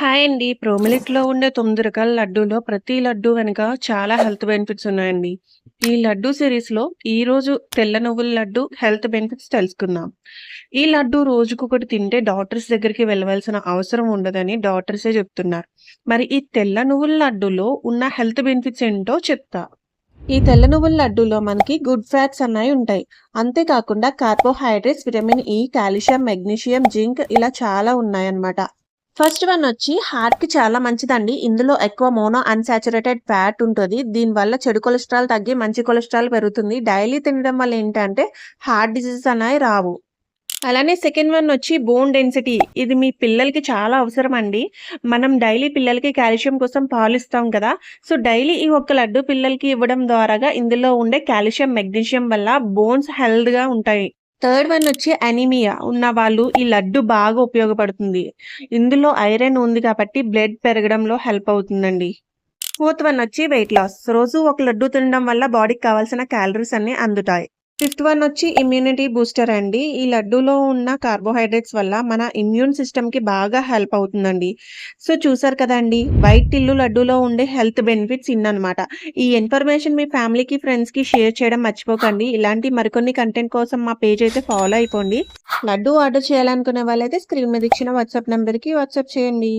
Hi అండి. ప్రోమిలిట్‌లో ఉండే 9 రకాల లడ్డూలో ప్రతి లడ్డూ వెనుక చాలా హెల్త్ బెనిఫిట్స్ ఉన్నాయండి. ఈ లడ్డూ సిరీస్‌లో ఈరోజు తెల్ల నువ్వుల లడ్డు హెల్త్ బెనిఫిట్స్ తెలుసుకుందాం. ఈ లడ్డూ రోజుకొకటి తింటే డాక్టర్స్ దగ్గరికి వెళ్ళవలసిన అవసరం ఉండదని డాక్టర్సే చెప్తున్నారు. మరి ఈ తెల్ల నువ్వుల లడ్డూలో ఉన్న హెల్త్ బెనిఫిట్స్ ఏంటో చెప్తా. ఈ తెల్ల నువ్వుల లడ్డూలో మనకి గుడ్ ఫ్యాట్స్ అన్నయి ఉంటాయి. అంతేకాకుండా carbohydrates, vitamin E, calcium, magnesium, zinc ఇలా చాలా ఉన్నాయన్నమాట. ఫస్ట్ వన్ వచ్చి హార్ట్‌కి చాలా మంచిదండి. ఇందులో ఎక్కువ మోనో అన్‌సాచురేటెడ్ ఫ్యాట్ ఉంటది. దీనివల్ల చెడు కొలెస్ట్రాల్ తగ్గి మంచి కొలెస్ట్రాల్ పెరుగుతుంది. డైలీ తినడం వల్ల ఏంటంటే హార్ట్ డిసీజెస్ అనేవి రావు. అలానే సెకండ్ వన్ వచ్చి బోన్ డెన్సిటీ. ఇది మీ పిల్లలకి చాలా అవసరమండి. మనం డైలీ పిల్లలకి కాల్షియం కోసం పాలిస్తాం కదా! సో, డైలీ ఈ ఒక్క లడ్డు పిల్లలకి ఇవ్వడం ద్వారాగా ఇందులో ఉండే కాల్షియం, మెగ్నీషియం వల్ల బోన్స్ హెల్త్‌గా ఉంటాయి. థర్డ్ వన్ వచ్చి అనీమియా ఉన్నవాళ్ళు ఈ లడ్డు బాగా ఉపయోగపడుతుంది. ఇందులో ఐరన్ ఉంది కాబట్టి బ్లడ్ పెరగడంలో హెల్ప్ అవుతుందండి. ఫోర్త్ వన్ వచ్చి వెయిట్ లాస్. రోజు ఒక లడ్డు తినడం వల్ల బాడీకి కావాల్సిన క్యాలరీస్ అన్నీ అందుతాయి. ఫిఫ్త్ వన్ వచ్చి ఇమ్యూనిటీ బూస్టర్ అండి. ఈ లడ్డూలో ఉన్న కార్బోహైడ్రేట్స్ వల్ల మన ఇమ్యూన్ సిస్టమ్‌కి బాగా హెల్ప్ అవుతుందండి. సో, చూసారు కదండీ! వైట్ టిల్లు లడ్డూలో ఉండే హెల్త్ బెనిఫిట్స్ ఇన్ననమాట. ఈ ఇన్ఫర్మేషన్ మీ ఫ్యామిలీకి, ఫ్రెండ్స్‌కి షేర్ చేయడం మర్చిపోకండి. ఇలాంటి మరికొన్ని కంటెంట్ కోసం మా పేజ్ అయితే ఫాలో అయిపోండి. లడ్డూ ఆర్డర్ చేయాలనుకునే వాళ్ళైతే స్క్రీన్ మీద ఇచ్చిన వాట్సాప్ నంబర్‌కి వాట్సాప్ చేయండి.